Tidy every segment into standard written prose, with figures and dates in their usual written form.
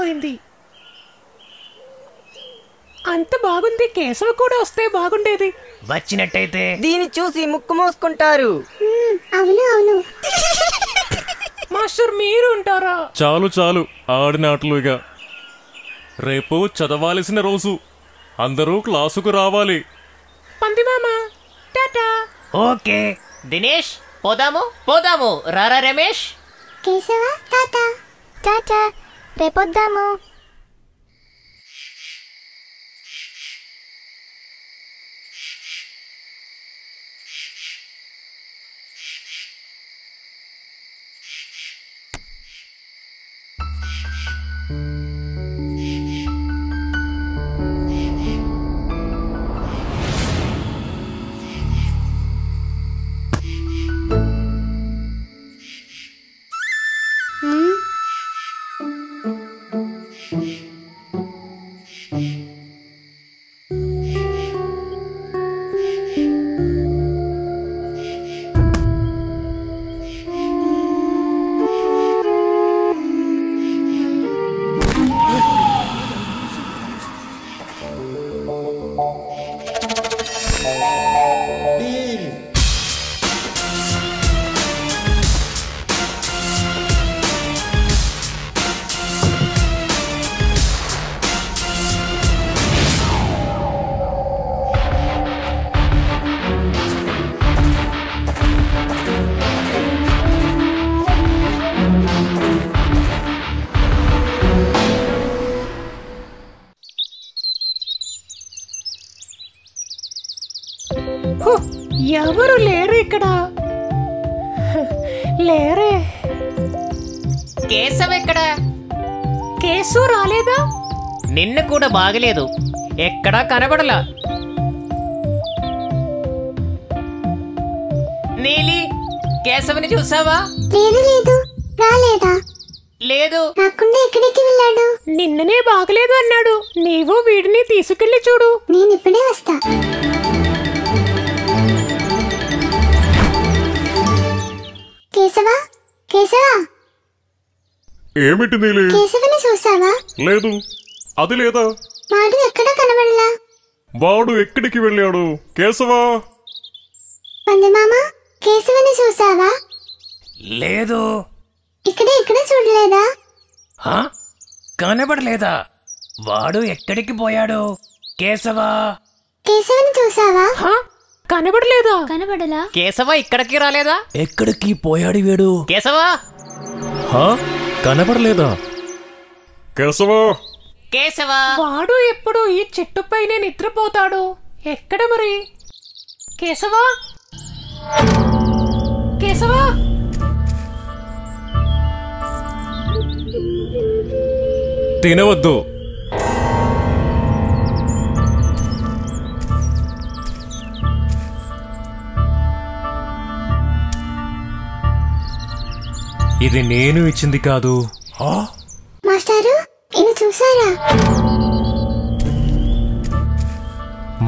అర్థమైంది. అంత బాగుంది, కేశవ కూడా వస్తే బాగుండేది. వచ్చినట్టయితే దీన్ని చూసి ముక్కు మూసుకుంటారు. అవును అవును. మాస్టర్ మీరు ఉంటారా? చాలు చాలు ఆడిన ఆటలుగా. రేపు చదవాల్సిన రోజు, అందరూ క్లాసుకు రావాలి. పందిమామ టాటా. ఓకే దినేష్, పోదాము రారా రమేష్. కేశవ టాటా. టాటా, రేపొద్దాము. ఎవరు లేరు ఇక్కడ. లేరే. కేశవ్ ఎక్కడా? కేసు రాలేదా? నిన్న కూడా బాగలేదు, ఎక్కడా కనబడలా. నీలి, కేశవ్ని చూసావా? లేదు లేదు, రాలేదా? లేదు. రాకుండా ఎక్కడికి వెళ్ళాడు? నిన్ననే బాగలేదు అన్నాడు. నీవు వీడిని తీసుకెళ్లి చూడు. నేను ఇప్పుడే వస్తా. కేశవా, కేశవా. ఏమిటి నీలి? కేశవని చూసావా? లేదు. అది లేదా? వాడు ఎక్కడ కనబడలా. వాడు ఎక్కడికి వెళ్ళాడు? కేశవా. పందమామ, కేశవని చూసావా? లేదు. ఇక్కడ చూడలేదా? కనబడలేదా? వాడు ఎక్కడికి పోయాడు? కేశవా. కేశవని చూసావా? కనబడలేదా? కనబడలా. కేశవ ఇక్కడికి రాలేదా? ఎక్కడికి పోయాడు వీడు? కేశవా. కనబడలేదా? కేశవా. కేశవా. వాడు ఎప్పుడు ఈ చెట్టుపైనే నిద్రపోతాడు. ఎక్కడ మరి? కేశవా, కేశవా. తినవద్దు. ఇది నేను ఇచ్చింది కాదు. మాస్టారు, ఇది చూసారా?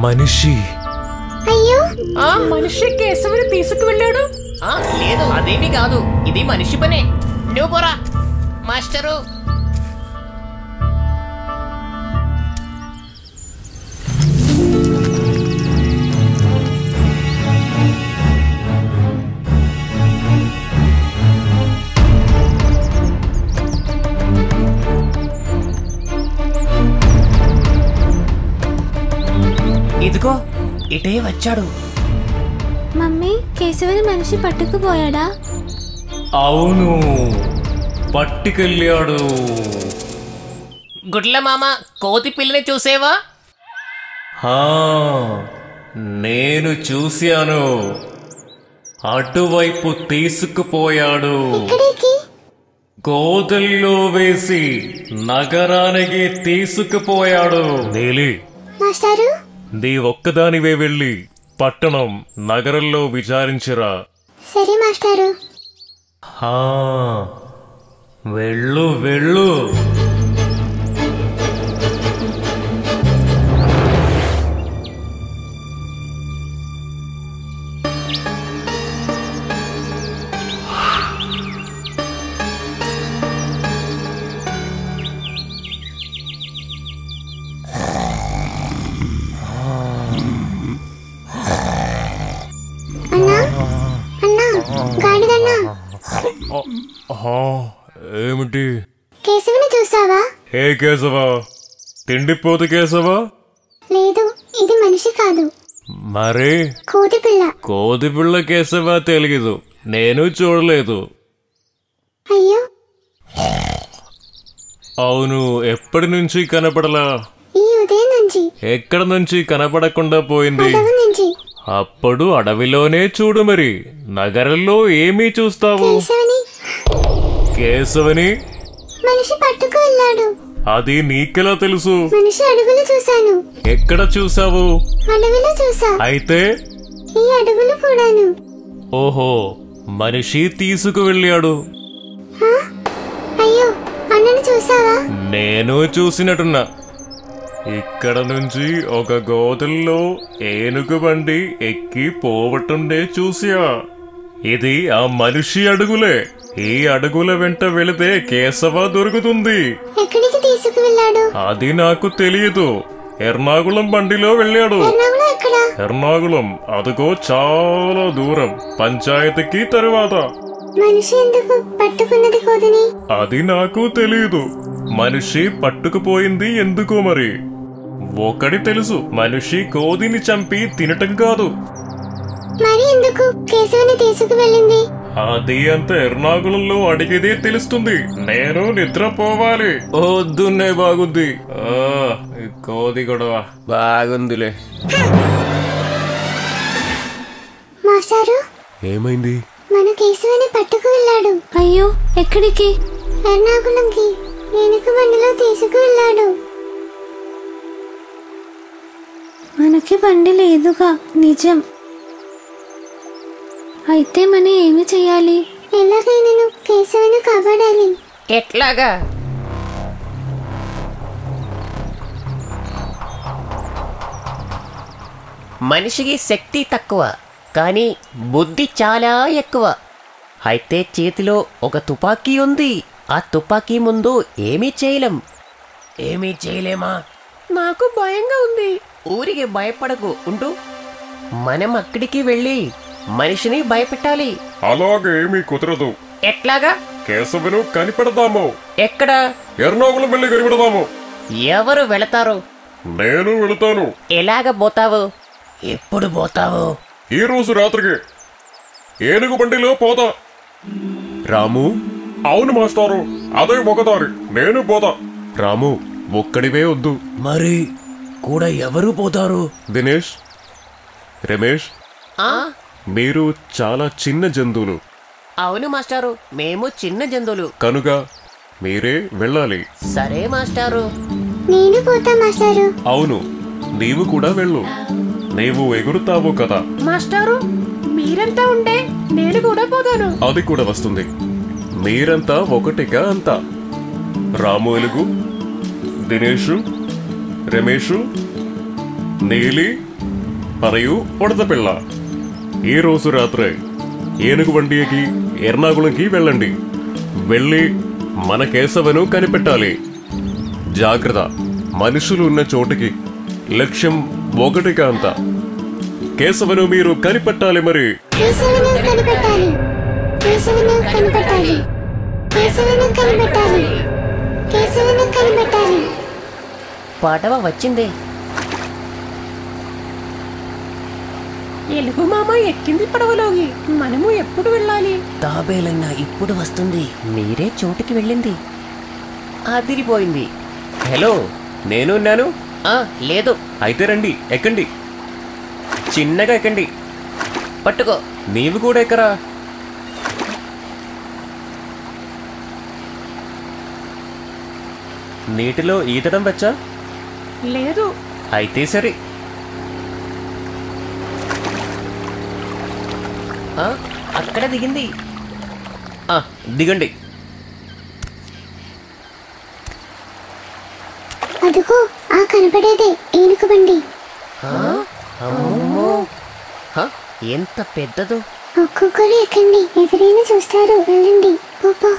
మనిషి. అయ్యో, మనిషి కేశవుని తీసుకువెళ్ళాడు. లేదు, అదేమీ కాదు, ఇది మనిషి పనే. నువ్వు పోరా మాస్టరు. ఇదిగో ఇటే వచ్చాడు. మమ్మీ, కేశవని మనిషి పట్టుకుపోయాడా? అవును, పట్టుకెళ్ళాడు. గుడ్ల మామ, కోతి పిల్లని చూసేవా? నేను చూశాను. అటువైపు తీసుకుపోయాడు. గోదల్లో వేసి నగరానికి తీసుకుపోయాడు. నీలి, మాస్టారు, నీ ఒక్కదానివే వెళ్ళి పట్టణం నగరంలో విచారించరా. సరే మాస్టారు. వెళ్ళు వెళ్ళు. ఏమిటి? కేశవుని చూసావా? ఏ కేశవా? తిండిపోతు కేశవా? లేదు, ఇది మనిషి కాదు, మరి కోతిపిల్ల. కోతిపిల్ల కేశవా తెలియదు, నేను చూడలేదు. అయ్యో, అవును, ఎప్పటి నుంచి కనపడలా? ఈ ఉదయం నుంచి. ఎక్కడ నుంచి కనపడకుండా పోయింది? అడవి నుంచి. అప్పుడు అడవిలోనే చూడు, మరి నగరంలో ఏమీ చూస్తావు? కేశవుని కేశవని మనిషి పట్టుకు వెళ్ళాడు. అది నీకెలా తెలుసు? మనిషి అడుగులు చూశాను. ఎక్కడ చూసావు? అడవిలో చూసా. అయితే ఈ అడుగులు కూడాను. ఓహో, మనిషి తీసుకు వెళ్ళాడు. ఆ? అయ్యో, అన్నను చూసావా? నేను చూసినట్టున్నా. ఇక్కడ నుంచి ఒక గోతుల్లో ఏనుగు బండి ఎక్కి పోవటుండే చూసా. ఇది ఆ మనిషి అడుగులే. ఈ అడుగుల వెంట వెళితే కేశవ దొరుకుతుంది. ఎక్కడికి తీసుకు వెళ్ళాడు? అది నాకు తెలియదు. ఎర్నాకుళం బండిలో వెళ్ళాడు. ఎర్నాకుళం ఎక్కడ? ఎర్నాకుళం అదిగో చాలా దూరం, పంచాయతీకి తరువాత. మనిషి ఎందుకు పట్టుకున్నది కోతిని? అది నాకు తెలియదు. మనిషి పట్టుకుపోయింది ఎందుకో మరి. ఒకటి తెలుసు, మనిషి కోదిని చంపి తినటం కాదు. మరి ఎందుకు కేశవుని తీసుకు వెళ్ళింది? అది అంత ఎర్నాకుళంలో అడిగితే తెలుస్తుంది. నేను నిద్రపోవాలి. వద్దున్నే బాగుంది. ఈ కోది గొడవ బాగుందిలే. మాస్టారు, ఏమైంది? మన కేశవుని పట్టుకు వెళ్ళాడు. అయ్యో, ఎక్కడికి? ఎర్నాకుళంకి ఏనుగు బండిలో తీసుకు వెళ్ళాడు. మనకి బండి లేదుగా. నిజం. అయితే మనం ఏమి చెయ్యాలి? ఎలాగైనా కేశవుని కాపాడాలి. ఎట్లాగా? మనిషికి శక్తి తక్కువ, కానీ బుద్ధి చాలా ఎక్కువ. అయితే చేతిలో ఒక తుపాకీ ఉంది. ఆ తుపాకీ ముందు ఏమీ చేయలేం. ఏమీ చేయలేమా? నాకు భయంగా ఉంది. ఊరికి భయపడకు ఉంటూ మనం అక్కడికి వెళ్ళి మనిషిని భయపెట్టాలి. అలాగే ఏమీ కుదరదు. ఎట్లాగా? కేశవను కనిపెడదాము. ఎక్కడ? ఎర్నాకుళం వెళ్ళి కనిపెడదాము. ఎవరు వెళతారు? నేను వెళతాను. ఎలాగ పోతావు? ఎప్పుడు పోతావు? ఈ రోజు రాత్రికి ఏనుగు బండిలో పోతా. రాము, అవును మాస్టారు, అదే ఒకదారి. నేను పోతా. రాము, ఒక్కడివే వద్దు. మరి కూడా ఎవరు పోతారు? దినేష్, రమేష్, మీరు చాలా చిన్న జంతువులు. అవును మాస్టారు, మేము చిన్న జంతువులు. కనుక మీరే వెళ్ళాలి. సరే మాస్టారు. నేను పోతా మాస్టారు. అవును, నీవు కూడా వెళ్ళు. నీవు ఎగురుతావు కదా. మాస్టారు, మీరంతా ఉండే నేను కూడా పోతాను. అది కూడా వస్తుంది. మీరంతా ఒకటిగా అంతా. రాము ఎలుగు, దినేషు, రమేషు, నీలి మరియు ఉడతపిల్ల ఈ రోజు రాత్రి ఏనుగు బండికి ఎర్నాకుళంకి వెళ్ళండి. వెళ్ళి మన కేశవను కనిపెట్టాలి. జాగ్రత్త, మనుషులు ఉన్న చోటికి. లక్ష్యం ఒకటిగా అంతా. కేశవను మీరు కనిపెట్టాలి. మరి కేశవుని కనిపెట్టాలి. కేశవుని కనిపెట్టాలి. కేశవుని కనిపెట్టాలి. కేశవుని కనిపెట్టాలి. పడవ వచ్చింది. ఎలుగు మామ ఎక్కింది పడవలోకి. మనము ఎప్పుడు వెళ్ళాలి? తాబేలన్నా ఇప్పుడు వస్తుంది. మీరే చోటుకి వెళ్ళింది. అదిరిపోయింది. హలో, నేనున్నాను. లేదు. అయితే రండి, ఎక్కండి. చిన్నగా ఎక్కండి. పట్టుకో. నీవు కూడా ఎక్కరా. నీటిలో ఈతడం వచ్చా? లేదు. అయితే సరే. అక్కడ దిగింది. దిగండి. అదుగో ఆ కనపడేదే ఏనుగు బండి. అమ్మో, ఎంత పెద్దదో. ఒక్కొక్కరు ఎక్కండి, ఎవరైనా చూస్తారు. వెళ్ళండి. పోపో.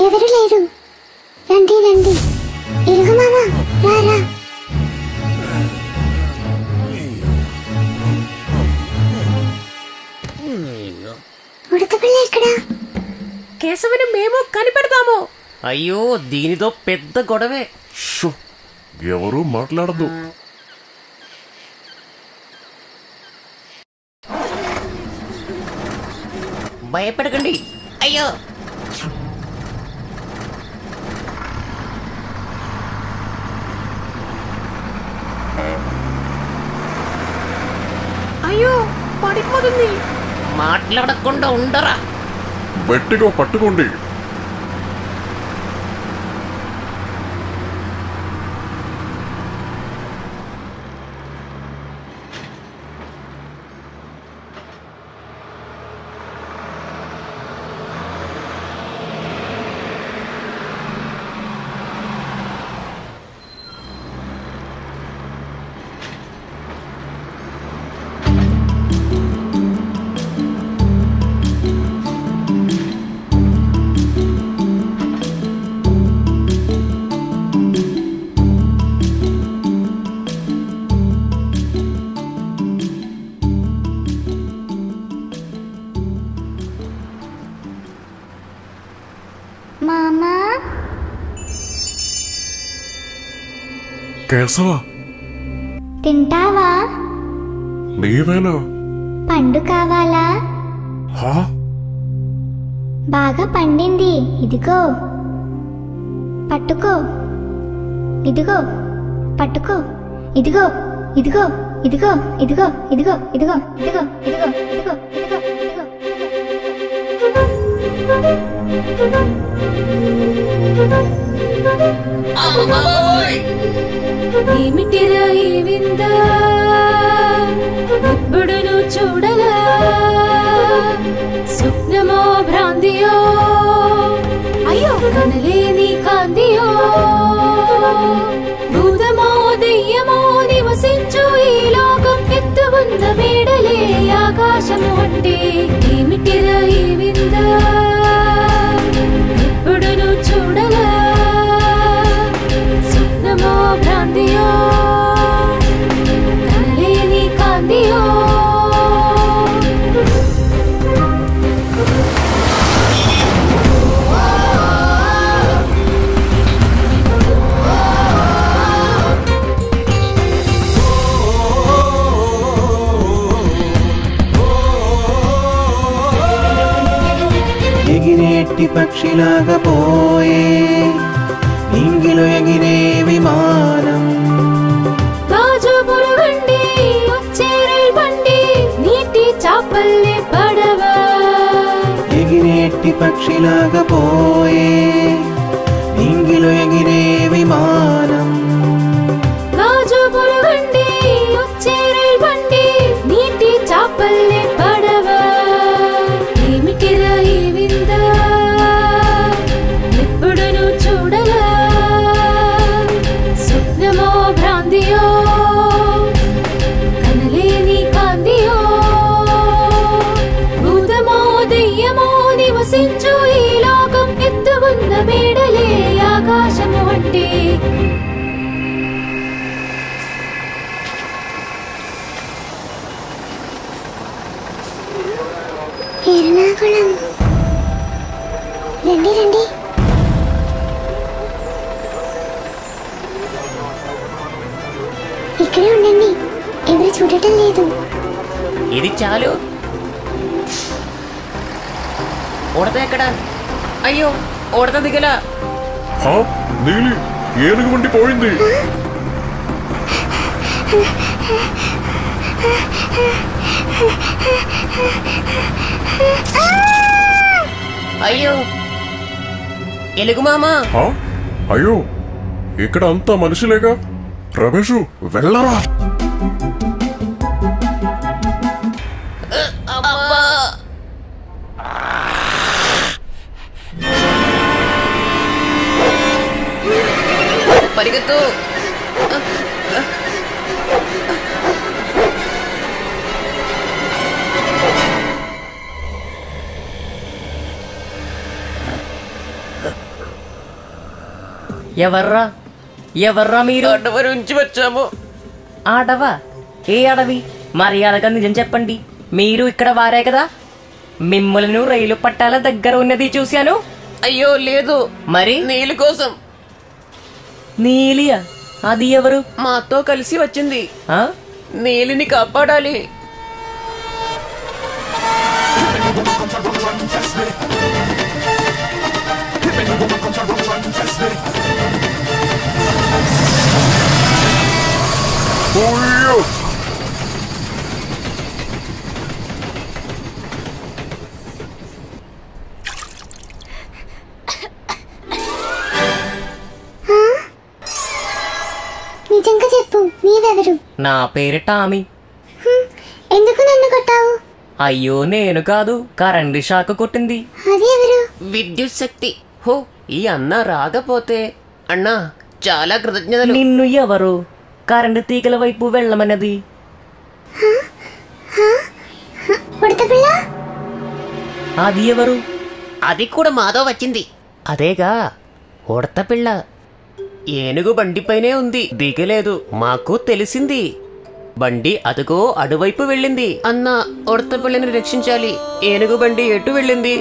ఎవరు లేరు. రండి రండి. ఎలుగు మామ, రారా. ఎక్కడ? కేశవుని మేము కనిపెడతాము. అయ్యో దీనితో పెద్ద గొడవే. షో, ఎవరూ మాట్లాడద్దు. భయపడకండి. అయ్యో అయ్యో పడిపోతుంది. మాట్లాడకుండా ఉండరా. గట్టిగా పట్టుకోండి. మామా, కేశవ, తింటావా? నీవేనా? పండు కావాలా? హా? బాగా పండింది, ఇదిగో పట్టుకో. ఇదిగో పట్టుకో. ఇదిగో ఇదిగో ఇదిగో ఇదిగో ఇదిగో ఇదిగో ఇదిగో ఇదిగో ఇదిగో ఇదిగో ఇదిగో. ఏమిటిరా ఈ విందా, ఎప్పుడు నువ్వు చూడలా? స్వప్నమో భ్రాంతియో, అయ్యో కనలేని కాంతియో, భూతమో దెయ్యమో నివసించు ఈ లోకం, ఎత్తు ఉన్న మేడలే ఆకాశము అంటే. ఏమిటిరా ఈ విందా, ఎప్పుడు నువ్వు చూడలా? స్వప్నమో భ్రాంతియో, కనలేని కాంతియో. ఎగిరేటి పక్షిలాగా పోయే ఇంగిలో ఎగిరే విమానం, గాజు పురుగండి వచ్చే రైల్ బండి, నీటి చాపల్లే పడవ. ఎగిరేటి పక్షిలాగా పోయే ఇంగిలో ఎగిరే విమానం, గాజు పురుగండి వచ్చే రైల్ బండి, నీటి చాపల్లే పడవ. ఏమిటిరా ఈ విందా, ఎప్పుడు నువ్వు చూడలా? స్వప్నమో భ్రాంతియో, కనలేని కాంతియో, భూతమో దెయ్యమో నివసించు ఈ లోకం, ఎత్తు ఉన్న మేడలే ఆకాశము అంటే. ఎర్నాకుళం, రండి రండి. ఇక్కడే ఉండండి, ఎవరు చూడటం లేదు. ఇది చాలు. ఉడత ఎక్కడ? అయ్యో ఉడత దిగలా. హా? నీలి ఏనుగు వండి పోయింది. అయ్యో ఎలుగు మామా. హా? అయ్యో, ఇక్కడ అంతా మనుషులేగా. రమేషు, వెళ్ళరా. అబ్బా పరిగెత్తు. ఎవర్రా ఎవర్రా మీరు? అడవి నుంచి వచ్చాము. అడవా? ఏ అడవి? మర్యాదగా నిజం చెప్పండి, మీరు ఇక్కడ వారే కదా? మిమ్మల్ని రైలు పట్టాల దగ్గర ఉన్నది చూశాను. అయ్యో లేదు, మరి నీళ్ళు కోసం. నీలియా? అది ఎవరు? మాతో కలిసి వచ్చింది. ఆ? నీలిని కాపాడాలి. నిజంగా చెప్పు, నీవెవరు? నా పేరు టామీ. ఎందుకు నన్ను కొట్టావు? అయ్యో నేను కాదు, కరెంటు షాక్ కొట్టింది. అది ఎవరు? విద్యుత్ శక్తి. హో, ఈ అన్న రాకపోతే. అన్నా చాలా కృతజ్ఞతలు. నిన్ను ఎవరు కరెంటు తీగల వైపు వెళ్ళమన్నది? ఉడత పిల్ల? అది ఎవరు? అది కూడా మాతో వచ్చింది. అదేగా ఉడత పిల్ల. ఏనుగు బండిపైనే ఉంది, దిగలేదు. మాకు తెలిసింది. బండి అదుగో అటువైపు వెళ్ళింది. అన్న ఉడత పిల్లని రక్షించాలి. ఏనుగు బండి ఎటు వెళ్ళింది?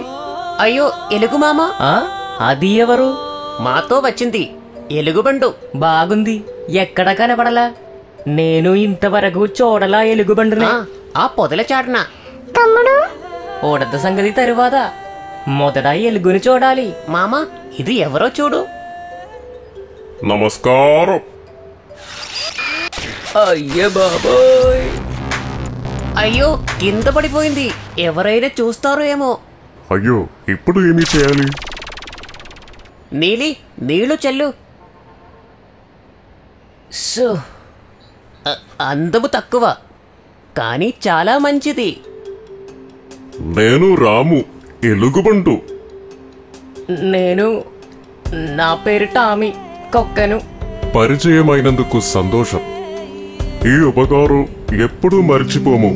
అయ్యో ఎలుగు మామ. ఆ? అది ఎవరు? మాతో వచ్చింది ఎలుగుబండు. బాగుంది. ఎక్కడ కనపడలా? నేను ఇంతవరకు చూడలా ఎలుగుబండుని. ఆ పొదల చాటున. తమ్ముడు, ఉడత సంగతి తరువాత మొదట ఎలుగుని చూడాలి. మామ, ఇది ఎవరో చూడు. నమస్కారం. అయ్యే బాబోయ్! అయ్యో కింద పడిపోయింది. ఎవరైనా చూస్తారో ఏమో. అయ్యో, ఇప్పుడు ఏమీ చేయాలి? నీలి, నీళ్లు చెల్లు. సో అందము తక్కువ, కానీ చాలా మంచిది. నేను రాము, ఎలుగుబంటు. నా పేరు టామీ, కుక్కను. పరిచయమైనందుకు సంతోషం. ఈ ఉపకారం ఎప్పుడూ మర్చిపోము.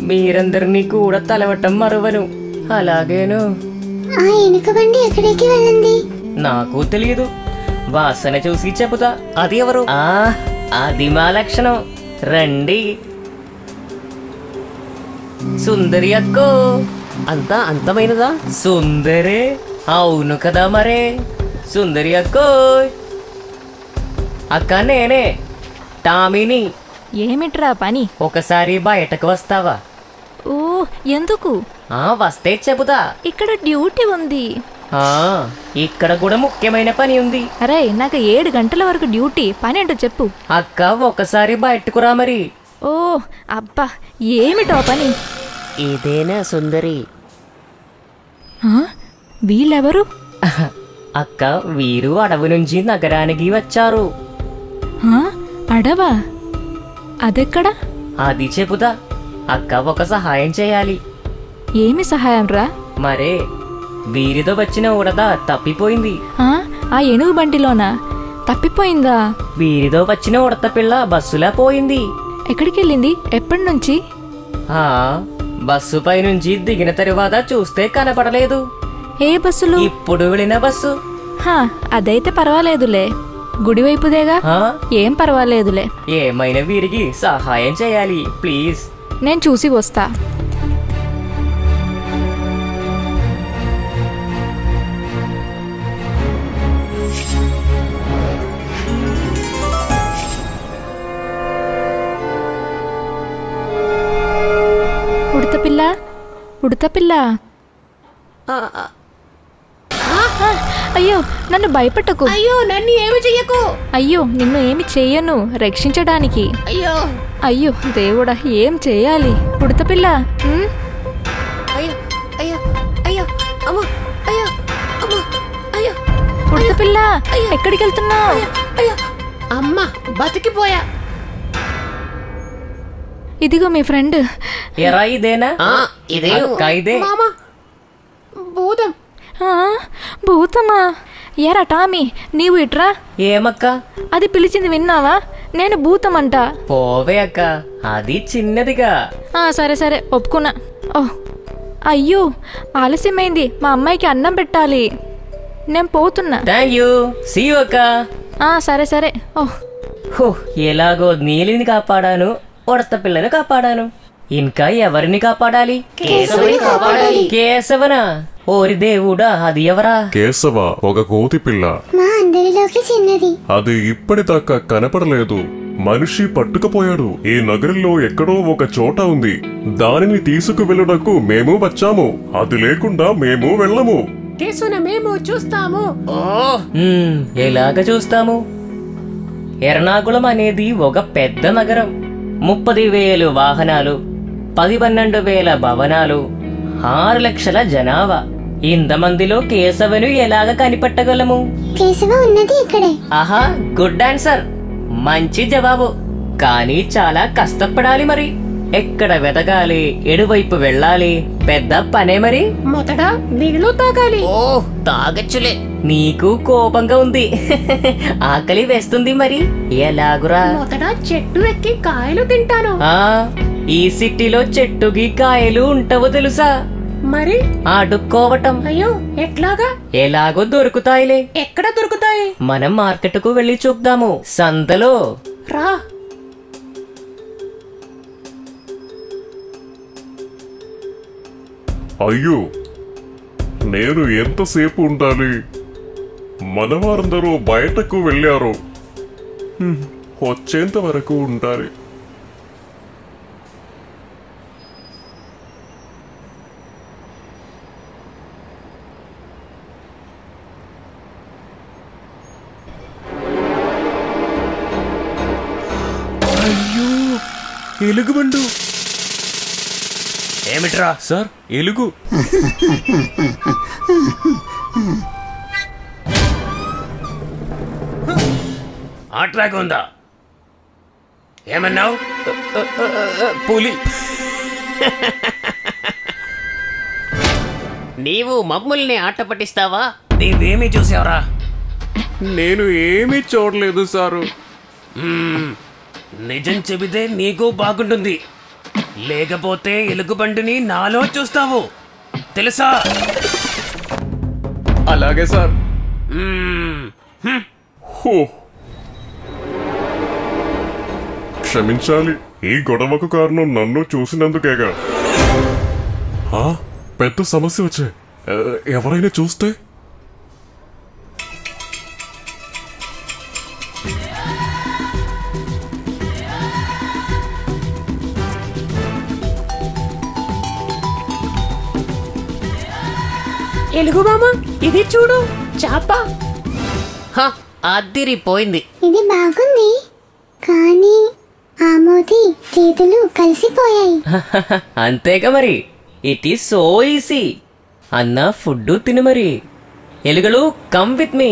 మీరందరినీ కూడా తలవటం మరువను. అలాగేను. ఆ ఎనుక బండి ఎక్కడికి వెళ్ళింది? నాకు తెలియదు, వాసన చూసి చెబుతా. అది ఎవరు? అది మా లక్షణం. రండి. సుందరి అక్కో. అంతా అంతమైనదా? సుందరే? అవును కదా మరే. సుందరి అక్కో. అక్క నేనే, టామీని. ఏమిట్రా పని? ఒకసారి బయటకు వస్తావా? ఓ, ఎందుకు? వస్తే చెబుతా. ఇక్కడ డ్యూటీ ఉంది. ఇక్కడ కూడా ముఖ్యమైన పని ఉంది. అరే, నాకు 7 గంటల వరకు డ్యూటీ. పని ఏంటో చెప్పు. అక్క ఒకసారి బయటకు రా మరి. ఓ అబ్బా, ఏమిటో పని? ఇదేనా సుందరి? వీళ్ళెవరు? అక్క, వీరు అడవి నుంచి నగరానికి వచ్చారు. అడవా? అదెక్కడా? అది చెబుతా. అక్క ఒక సహాయం చేయాలి. ఏమి సహాయం రా? మరే, వీరితో వచ్చిన ఉడత తప్పిపోయింది. ఆ ఏనుగు బండిలోనా? తప్పిపోయిందా? వీరితో వచ్చిన ఉడత పిల్ల బస్సులా పోయింది. ఎక్కడికి వెళ్ళింది? ఎప్పటి నుంచి? బస్సు పై నుంచి దిగిన తరువాత చూస్తే కనపడలేదు. ఏ బస్సులు? ఇప్పుడు వెళ్ళిన బస్సు. అదైతే పర్వాలేదులే, గుడివైపుదేగా. ఏం పర్వాలేదులే. ఏమైనా వీరికి సహాయం చేయాలి ప్లీజ్. నేను చూసి వస్తా. ఉడతపిల్ల, ఉడతపిల్ల. అయ్యో, నన్ను భయపెట్టకు. అయ్యో, నన్ను ఏమి చెయ్యకు. అయ్యో, నిన్ను ఏమి చెయ్యను, రక్షించడానికి. అయ్యో అయ్యో దేవుడా, ఏం చేయాలి? ఉడతపిల్ల. అయ్యో అయ్యో అయ్యో అమ్మా, అయ్యో అమ్మా, అయ్యో ఉడతపిల్ల, ఎక్కడికి వెళ్తున్నావు? అయ్యో అమ్మా, బతికిపోయా. ఇదిగో మీ ఫ్రెండ్. ఎరా ఇదేనా? ఇదే ఇదే. మామా, భూతం. భూతమా? ఎరా టామీ, నీవు ఇట్రా. ఏమక్క? అది పిలిచింది విన్నావా? నేను భూతమంట. పోవే అక్క, అది చిన్నదిగా. సరే సరే, ఒప్పుకున్నా. అయ్యో, ఆలస్యమైంది. మా అమ్మాయికి అన్నం పెట్టాలి. నేను పోతున్నా. Thank you. సీ యూ అక్క. సరే సరే. ఎలాగో నీలిని కాపాడాను, ఉడత పిల్లను కాపాడాను. ఇంకా ఎవరిని కాపాడాలి? కేశవుని కాపాడాలి. కేశవనా? ఓరి దేవుడా, అది ఎవరా? కేశవ ఒక కోతి పిల్ల. మా అందరిలోకి చిన్నది. అది ఇప్పటిదాకా కనపడలేదు. మనిషి పట్టుకుపోయాడు. ఈ నగరంలో ఎక్కడో ఒక చోట ఉంది. దానిని తీసుకువెళ్ళడానికి మేము వచ్చాము. అది లేకుండా మేము వెళ్ళము. కేసున మేము చూస్తాము. ఎలాగ చూస్తాము? ఎర్నాకుళం అనేది ఒక పెద్ద నగరం. 30,000 వాహనాలు, 10-12,000 భవనాలు, 6 లక్షల జనాభా. ఇంతమందిలో కేశవను ఎలాగ కనిపెట్టగలము? కేశవ ఉన్నది ఇక్కడే. ఆహా, గుడ్ ఆన్సర్. మంచి జవాబు. కానీ చాలా కష్టపడాలి మరి. ఎక్కడ వెతకాలి, ఎడువైపు వెళ్ళాలి, పెద్ద పనే మరి. మొదట నీళ్లు తాగాలి. ఓ తాగచ్చులే. నీకు కోపంగా ఉంది. ఆకలి వేస్తుంది మరి. ఎలాగురా? మొదట చెట్టు ఎక్కి కాయలు తింటాను. ఈ సిటీలో చెట్టుకి కాయలు ఉంటావో తెలుసా? మరి అడుక్కోవటం. అయ్యో, ఎట్లాగా? ఎలాగో దొరుకుతాయిలే. ఎక్కడ దొరుకుతాయి? మనం మార్కెట్కు వెళ్ళి చూద్దాము. సంతలో రా. అయ్యో, నేను ఎంతసేపు ఉండాలి? మనవారందరూ బయటకు వెళ్ళారు. వచ్చేంత వరకు ఉండాలి. అయ్యో, ఎలుగుబండు. ఏమిట్రా? సార్, ఎలుగు. ఆట్లాగా ఉందా? ఏమన్నావు? పులి. నీవు మమ్మల్ని ఆట పట్టిస్తావా? నీవేమీ చూసావరా? నేను ఏమీ చూడలేదు సారు. నిజం చెబితే నీకు బాగుంటుంది. లేకపోతే ఎలుగుబండిని నాలో చూస్తావు, తెలుసా? అలాగే సార్. క్షమించాలి, ఈ గొడవకు కారణం నన్ను చూసినందుకేగా. పెద్ద సమస్య వచ్చే. ఎవరైనా చూస్తే? ఎలుగుబామ, ఇది చూడు, చాప. అదిరిపోయింది. ఇది బాగుంది, కానీ ఆమోది చేతులు కలిసిపోయాయి. అంతేగా మరి. It is so easy. అన్న ఫుడ్ తిను మరి. ఎలుగలు, కమ్ విత్ మీ.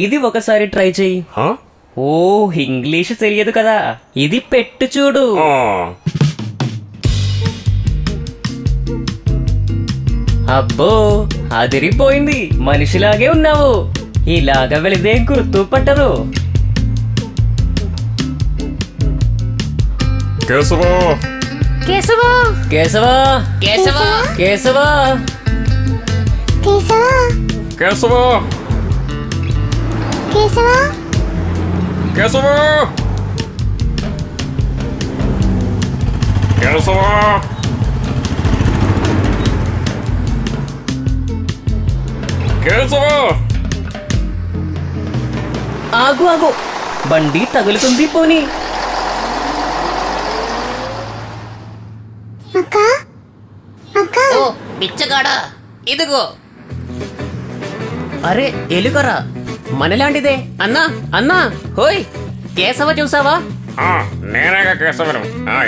ఇది ఒకసారి ట్రై చెయ్యి. ఓ, ఇంగ్లీష్ తెలియదు కదా. ఇది పెట్టు చూడు. అబ్బో, అదిరిపోయింది. మనిషిలాగే ఉన్నావు. ఇలాగ వెళితే గుర్తు పట్టదు. కేశవా, కేశవా, కేశవా, కేశవా, కేశవా, కేశవా, కేశవా, కేశవా, కేశవా, కేశవా. కేశవా, ఆగు ఆగు, బండి తగులుతుంది. పోనీ. అక్క, అక్క. ఓ బిచ్చగాడా, ఇదిగో. అరే ఎలుగరా, మనలాంటిదే. అన్నా, అన్నా, హోయ్, కేశవ చూసావా? నేనేగా కేశవను.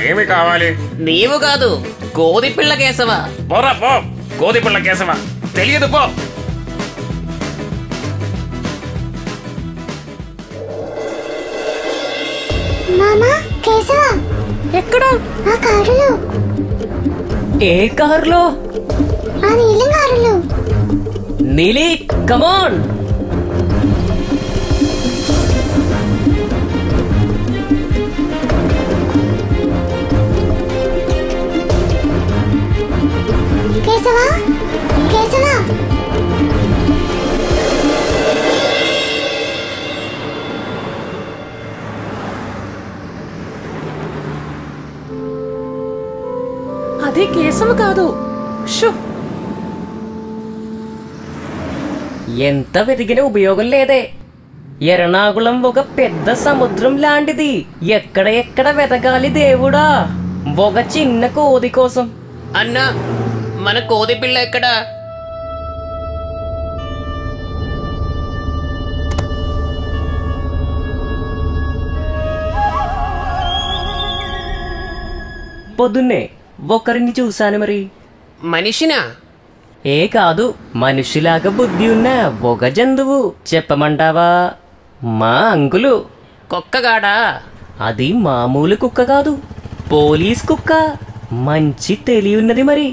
ఏమి కావాలి? నీవు కాదు, కోది పిల్ల కేశవ. పోరా పో, కోది పిల్ల కేశవ. తెలియదు పో. మామా, కేశవ. ఎక్కడ? ఆ కారులో. ఏ కారులో? ఆ నీలం కారులో. నీలి, కమాన్. కేశవ, కేశవ. అది కేశవ కాదు. షు! ఎంత వెతికిన ఉపయోగం లేదే. ఎర్నాకుళం ఒక పెద్ద సముద్రం లాంటిది. ఎక్కడ వెతకాలి దేవుడా ఒక చిన్న కోది కోసం. అన్నా, మన కోడి పిల్ల ఎక్కడా? పొద్దున్నే ఒకరిని చూశాను మరి. మనిషినా? ఏ కాదు, మనిషిలాగా బుద్ధి ఉన్న ఒక జంతువు. చెప్పమంటావా? మా అంకులు. కుక్కగాడా? అది మామూలు కుక్క కాదు, పోలీస్ కుక్క. మంచి తెలియున్నది మరి,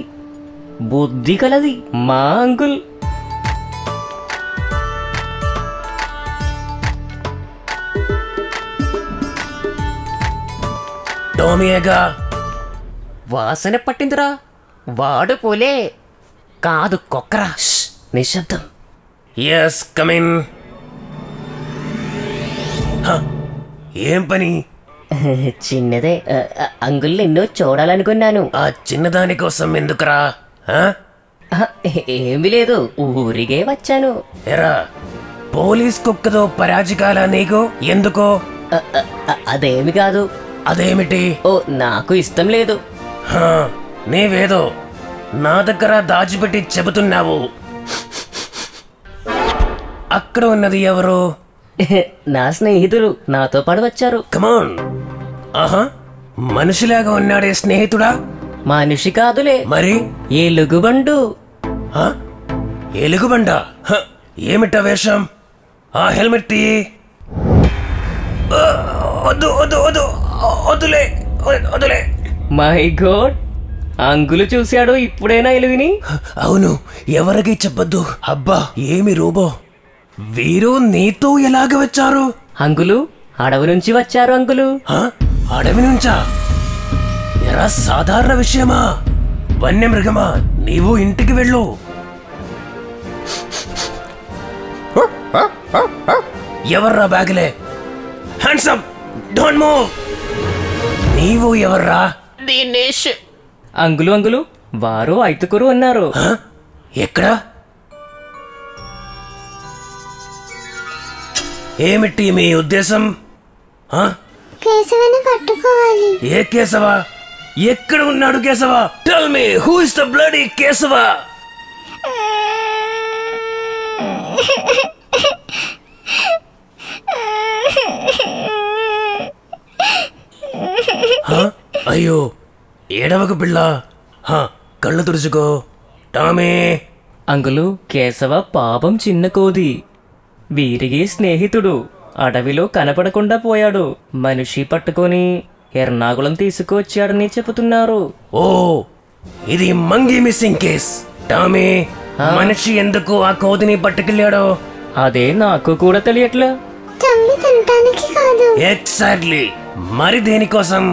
బుద్ధి కలది మా అంకుల్. టోమియేగా. వాసన పట్టిందిరా. వాడు పోలే కాదు, కుక్కరా. నిశ్శబ్దం. Yes, come in. ఏం పని? చిన్నదే. అంకుల్ ఎన్నో చూడాలనుకున్నాను. ఆ చిన్నదాని కోసం ఎందుకురా? ఏమీ లేదు, ఊరికే వచ్చాను. ఎరా, పోలీస్ కుక్కతో పరాజికాలా నీకు? ఎందుకో? అదేమి కాదు. అదేమిటి? ఓ, నాకు ఇష్టం లేదు. నీవేదో నా దగ్గర దాచిపెట్టి చెబుతున్నావు. అక్కడ ఉన్నది ఎవరు? నా స్నేహితులు నాతో పాటు వచ్చారు. కమాన్. ఆహా, మనిషిలాగా ఉన్నాడే స్నేహితుడా? మనిషి కాదులే, మరి ఎలుగుబండు. ఎలుగుబండ? ఏమిటా వేషం? ఆ హెల్మెట్ తీయి. వద్దు వద్దు వద్దు, వద్దులే వద్దులే. మై గాడ్, అంకులు చూశాడు ఇప్పుడైనా ఎలుగుని. అవును, ఎవరికి చెప్పొద్దు. అబ్బా, ఏమి రూబో. వీరు నీతో ఎలాగ వచ్చారు? అంకులు అడవి నుంచి వచ్చారు. అంకులు అడవి నుంచా? ఎరా, సాధారణ విషయమా? వన్యమృగమా? నీవు ఇంటికి వెళ్ళు. ఎవర్రా బ్యాగులే? Hands up, don't move. నీవు ఎవర్రా? దినేష్. అంకులు వారు ఐదుగురు ఉన్నారు. ఎక్కడ? ఏమిటి మీ ఉద్దేశం? కేశవని పట్టుకోవాలి. ఏ కేశవ? ఎక్కడ ఉన్నాడు Keshava? Tell me, who is the bloody Keshava? అయ్యో, ఏడవకు పిల్ల. కళ్ళు తుడుచుకో. టామీ. అంకులు, కేశవ పాపం చిన్న కోది. వీరికి స్నేహితుడు. అడవిలో కనపడకుండా పోయాడు. మనిషి పట్టుకొని ఎర్నాకుళం తీసుకువచ్చాడని చెబుతున్నారు. ఓ, ఇది మంగీ మిస్సింగ్ కేస్. టామీ, మనిషి ఎందుకు ఆ కోదిని పట్టుకెళ్ళాడో? అదే నాకు కూడా తెలియట్లా. ఎగ్జాక్ట్లీ. మరి దేనికోసం?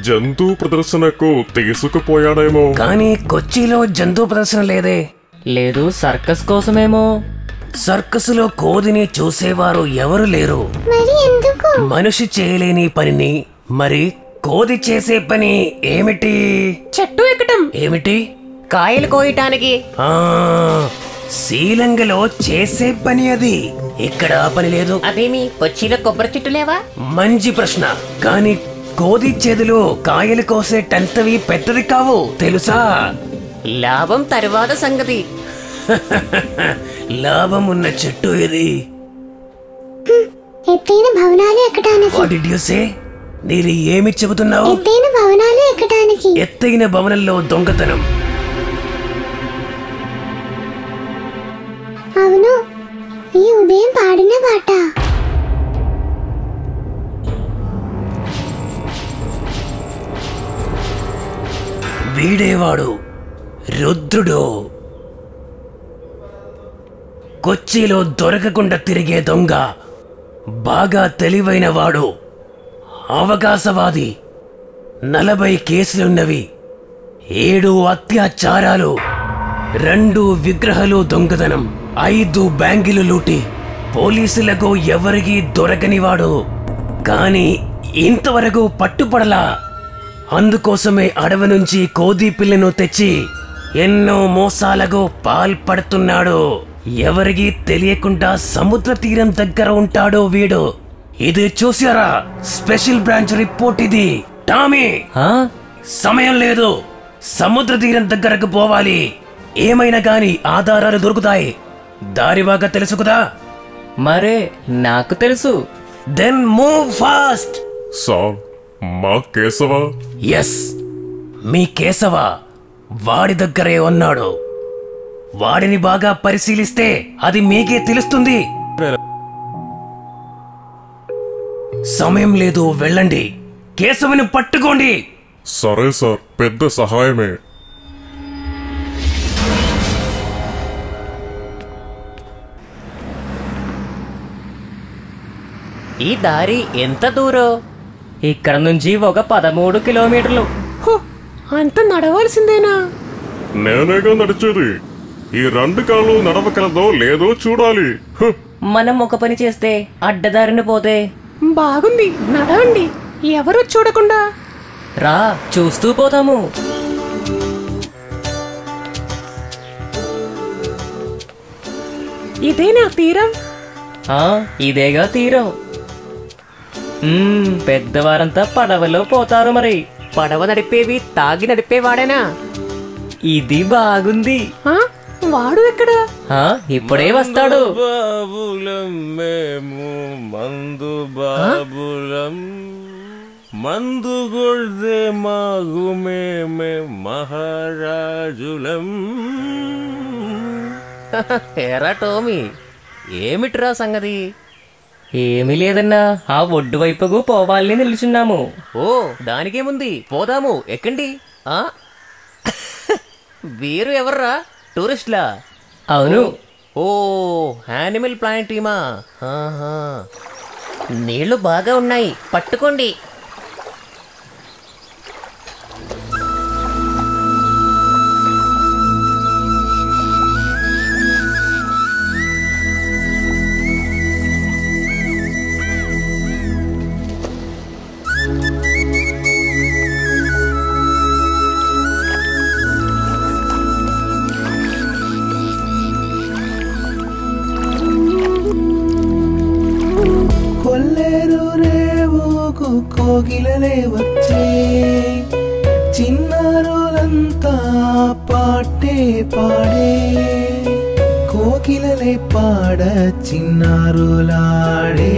జంతు ప్రదర్శనకు తీసుకుపోయాడేమో. కానీ కొచ్చిలో జంతు ప్రదర్శన లేదే. లేదు, సర్కస్ కోసమేమో. సర్కసులో కోదిని చూసేవారు ఎవరు లేరు. మనిషి చేయలేని పనిని మరి కోది చేసే పని ఏమిటి? చెట్టు ఎక్కటం. ఏమిటి? కాయలు కోయటానికి. శ్రీలంకలో చేసే పని అది. ఇక్కడ పని లేదు. అదేమి కొచ్చిలో కొబ్బరి చెట్టు లేవా? మంచి ప్రశ్న. కానీ కోది చేతిలో కాయలు కోసే టంతవి పెద్దది కావు, తెలుసా? లాభం తరువాత సంగతి. లాభం ఉన్న చెట్టు ఇది. ఎత్తైన భవనాలు ఎక్కడానికి. What did you say? నీరు ఏమి చెబుతున్నావు? ఎత్తైన భవనాలు ఎక్కడానికి. ఎత్తైన భవనంలో దొంగతనం. అవును, ఈ ఉదయం పాడిన పాట. వీడేవాడు రుద్రుడు. కొచ్చిలో దొరకకుండా తిరిగే దొంగ. బాగా తెలివైన వాడు. అవకాశవాది. 40 కేసులున్నవి. 7 అత్యాచారాలు, 2 విగ్రహాలు దొంగతనం, 5 బ్యాంకులు లూటి. పోలీసులకు ఎవరికీ దొరకనివాడు. కానీ ఇంతవరకు పట్టుపడలా. అందుకోసమే అడవి నుంచి కోతి పిల్లను తెచ్చి ఎన్నో మోసాలకు పాల్పడుతున్నాడు. ఎవరికీ తెలియకుండా సముద్ర తీరం దగ్గర ఉంటాడో వీడు. ఇది చూసారా, స్పెషల్ బ్రాంచ్ రిపోర్ట్ ఇది. టామీ, సమయం లేదు, సముద్ర తీరం దగ్గరకు పోవాలి. ఏమైనా గాని ఆధారాలు దొరుకుతాయి. దారి బాగా తెలుసు కదా? మరే నాకు తెలుసు. Then move fast. సార్, మా కేశవ? ఎస్, మీ కేశవ వాడి దగ్గరే ఉన్నాడు. వాడిని బాగా పరిశీలిస్తే అది మీకే తెలుస్తుంది. సమయం లేదు, వెళ్ళండి. కేశవుని పట్టుకోండి. సరే సార్, పెద్ద సహాయమే. ఈ దారి ఎంత దూరం? ఇక్కడ నుంచి ఒక 13 కిలోమీటర్లు. అంత నడవాల్సిందేనా? నేనేగా నడిచేది. ఈ 2 కాళ్ళు నడవగలదో లేదో చూడాలి. మనం ఒక పని చేస్తే అడ్డదారిని పోతే? బాగుంది, నడవండి, ఎవరు చూడకుండా. రా, చూస్తూ పోతాము. ఇదేనా తీరం? ఇదేగా తీరం. పెద్దవారంతా పడవలో పోతారు. మరి పడవ నడిపేవి తాగి నడిపేవాడేనా? ఇది బాగుంది. వాడు ఎక్కడ? ఇప్పుడే వస్తాడు. మందు బాబులం, మందు గొడ్దే మాగు మేమే మహారాజులం. ఎరా టోమీ, ఏమిట్రా సంగతి? ఏమీ లేదన్నా, ఆ ఒడ్డు వైపుకు పోవాలని నిల్చున్నాము. ఓ, దానికేముంది, పోదాము, ఎక్కండి. వీరు ఎవర్రా? టూరిస్ట్లా? అవును. ఓ, యానిమల్ ప్లానెట్ టీమా? నీళ్లు బాగా ఉన్నాయి, పట్టుకోండి. కొల్లేరు రేవుకు కోగిలలే వచ్చే, చిన్నారులంతా పాటే పాడే. కోకిలలే పాడ చిన్నారులాడే,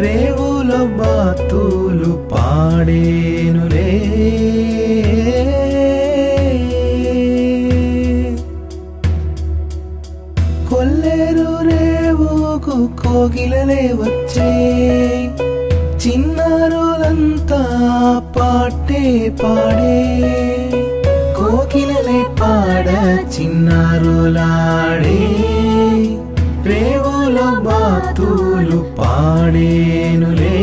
రేవులో బాతులు పాడేనులే. కొల్లేరు రేవుకు కోగిలలే వచ్చే, చిన్నారులంతా పాటే పాడే. కోకిలలే పాడ చిన్నారులాడే, రేవులో బాతులు పాడేనులే.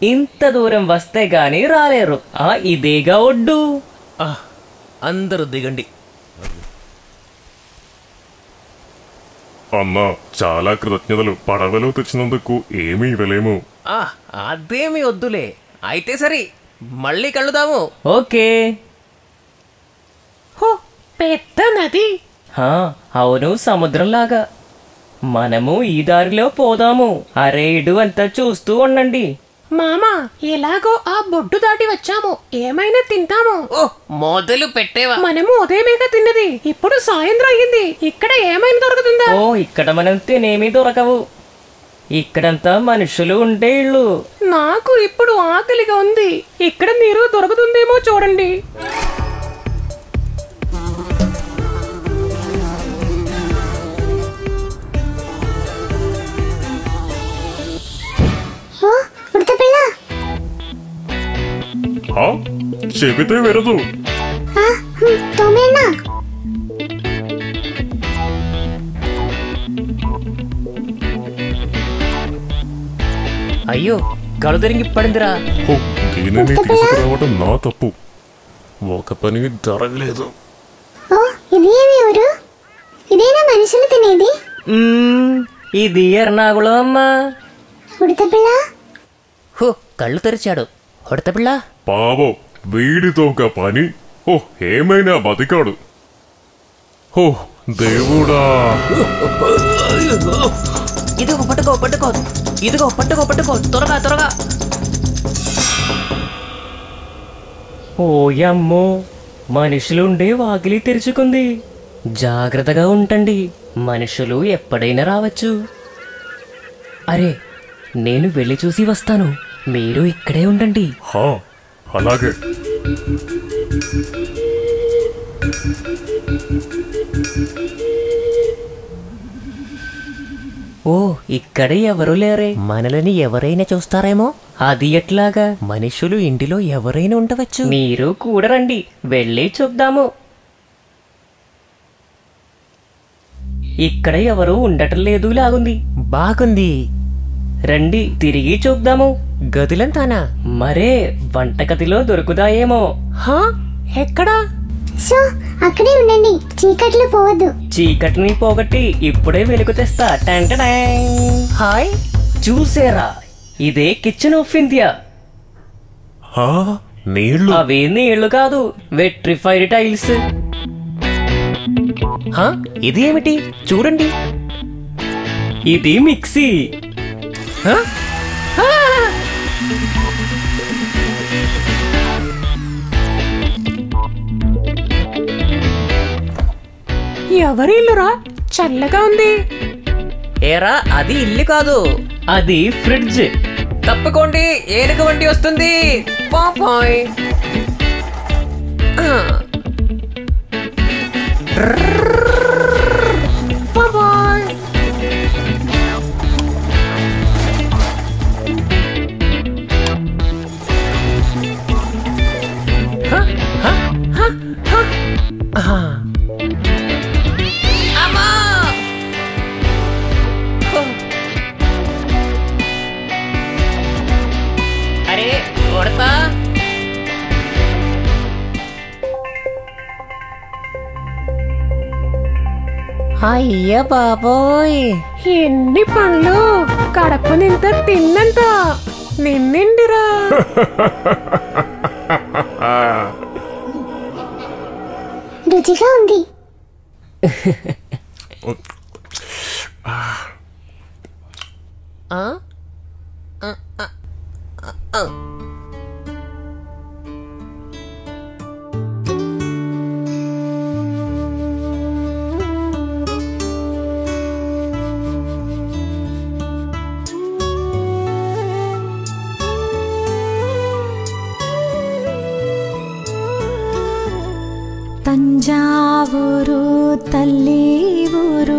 ఇంత దూరం వస్తే గాని రాలేరు. ఇదేగా ఒడ్డు. అందరూ దిగండి. అన్నా, చాలా కృతజ్ఞతలు. పడవలో తెచ్చినందుకు ఏమీ ఇవ్వలేము. అదేమీ వద్దులే. అయితే సరే, మళ్ళీ కలుద్దాము. ఓకే. పెద్ద నది. అవును, సముద్రంలాగా. మనము ఈ దారిలో పోదాము. అరే, ఇటు అంతా చూస్తూ ఉండండి. మామా, ఎలాగో ఆ బొడ్డు దాటి వచ్చాము, ఏమైనా తింటాము. మొదలు పెట్టేవా? మనము ఉదయమేగా తిన్నది, ఇప్పుడు సాయంత్రం అయ్యింది. ఇక్కడ ఏమైనా దొరుకుతుందా? ఇక్కడ మనం తినేమీ దొరకవు. ఇక్కడంతా మనుషులు ఉండే ఇళ్ళు. నాకు ఇప్పుడు ఆకలిగా ఉంది. ఇక్కడ నీరు దొరుకుతుందేమో చూడండి. చెబితే వినదు. తోమేనా? అయ్యో కళ్ళు తిరిగి పడిందిరా. దీనిని తీసుకురావడం నా తప్పు. ఒక పని జరగలేదు. ఇది ఏమి ఊరు? ఇదేనా మనుషులు తినేది? ఇది ఎర్నాగుళం అమ్మా. ఉడతపిల్ల హో కళ్ళు తెరిచాడు. ఉడతపిల్ల పాపం వీడితో ఒక పని. ఏమైనా బతికాడు. దేవుడా. ఇదిగో పట్టుకో పట్టుకో. ఇదిగో పట్టుకో పట్టుకో. త్వరగా త్వరగా. ఓయమ్మో, మనుషులుండే వాకిలి తెరుచుకుంది. జాగ్రత్తగా ఉంటండి, మనుషులు ఎప్పుడైనా రావచ్చు. అరే, నేను వెళ్ళి చూసి వస్తాను, మీరు ఇక్కడే ఉండండి. అలాగే. ఓ ఇక్కడ ఎవరు లేరే. మనలని ఎవరైనా చూస్తారేమో. అది ఎట్లాగా? మనుషులు ఇంటిలో ఎవరైనా ఉండవచ్చు. మీరు కూడా రండి, వెళ్ళి చూద్దాము. ఇక్కడ ఎవరు ఉండటం లేదు లాగుంది. బాగుంది, రండి తిరిగి చూద్దాము. గదులంతానా? మరే వంటగదిలో దొరుకుతాయేమో. ఎక్కడా? సో అక్కడే ఉండండి, చీకట్లో పోవద్దు. చీకటిని పోగొట్టి ఇప్పుడే వెలుగు తెస్తా. హాయ్, చూసేరా, ఇదే కిచెన్ ఆఫ్ ఇండియా. నీళ్లు? అవి నీళ్లు కాదు, వెట్రిఫైడ్ టైల్స్. ఇది ఏమిటి చూడండి. ఇది మిక్సీ. ఎవరి ఇల్లురా? చల్లగా ఉంది. ఏరా, అది ఇల్లు కాదు, అది ఫ్రిడ్జ్. తప్పుకోండి, ఏనుగు వండి వస్తుంది. పాపాయ్. అరే కొడతా. అయ్య బాబోయ్, ఎన్ని పండ్లు! కడప నింత తిన్నంత నిన్నిండిరా. రుచిగా ఉంది. తంజావూరు తల్లి ఊరు,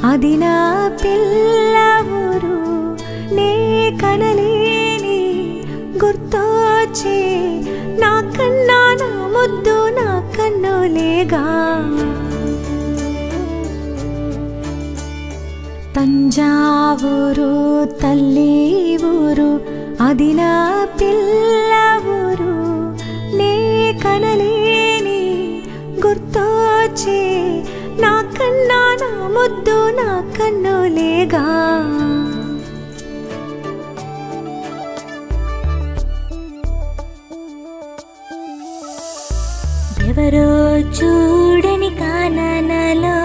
అది నా పిల్ల ఊరు. నే కనలేని గుర్తొచ్చే నా కన్నా నా ముద్దు నా కన్నులేగా. తంజావూరు తల్లి ఊరు, అది నా పిల్ల ఊరు. నే కనలేని గుర్తొచ్చే నా కన్నా నా ముద్దు నా కన్నులేగా. ఎవరో చూడని కాననలో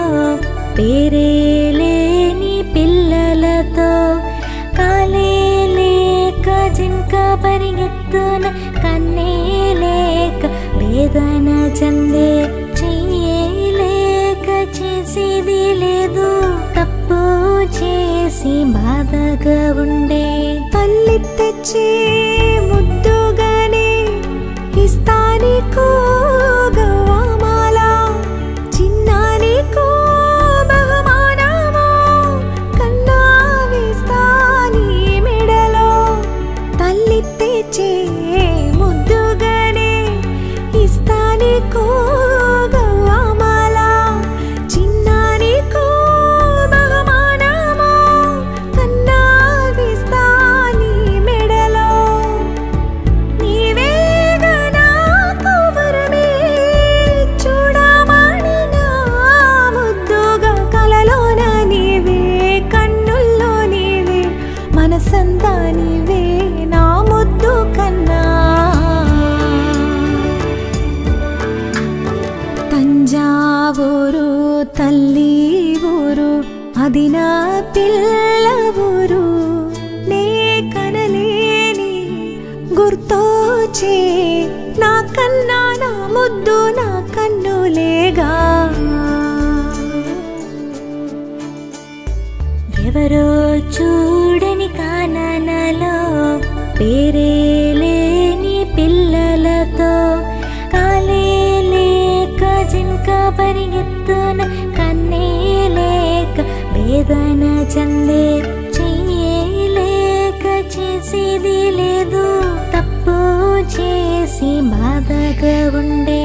పేరే లేని పిల్లలతో కాలే లేక జింక పరిగెత్తున కన్నే లేక వేదన చెందే చెయ్యలేక చేసేది లేదు. తప్పు చేసి బాధగా ఉండే తల్లి తెచ్చి ముద్దుగానే ఇస్తానికో గవామాల, చిన్నానికో బహుమానమో కన్నా వేస్తాని మెడలో. తల్లి తెచ్చే ముద్దుగానే అది నా పిల్ల ఊరు, నే కనలేని గుర్తోచే నా కన్నా నా ముద్దు నా కన్నులేగా. ఎవరో చూడని కాననలో పేరే లేని పిల్లలతో కాలే లేక జింక పరిగెత్తున కన్నే లేక వేదన చెందే చెయ్యలేక చేసేది లేదు తప్పు చేసి బాధగా ఉండే.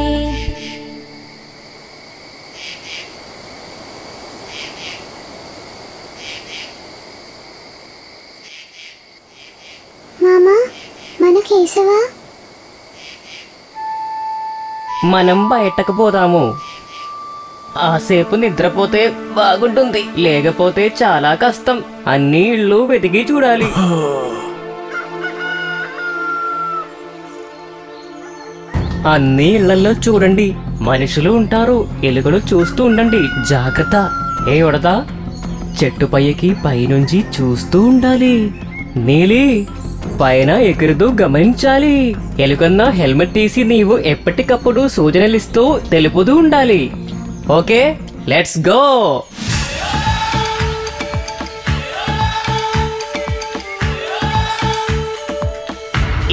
మామా మన కేశవా? మనం బయటకు పోదాము. ఆసేపు నిద్రపోతే బాగుంటుంది, లేకపోతే చాలా కష్టం. అన్ని ఇళ్ళు వెతికి చూడాలి. అన్ని ఇళ్లలో చూడండి, మనుషులు ఉంటారు. ఎలుకలు చూస్తూ ఉండండి, జాగ్రత్త. ఏ ఉడతా, చెట్టు పైకి పైనుంచి చూస్తూ ఉండాలి. నీలి, పైన ఎగురుతూ గమనించాలి. ఎలుకన్నా హెల్మెట్ తీసి నీవు ఎప్పటికప్పుడు సూచనలిస్తూ తెలుపుతూ ఉండాలి. Okay, let's go.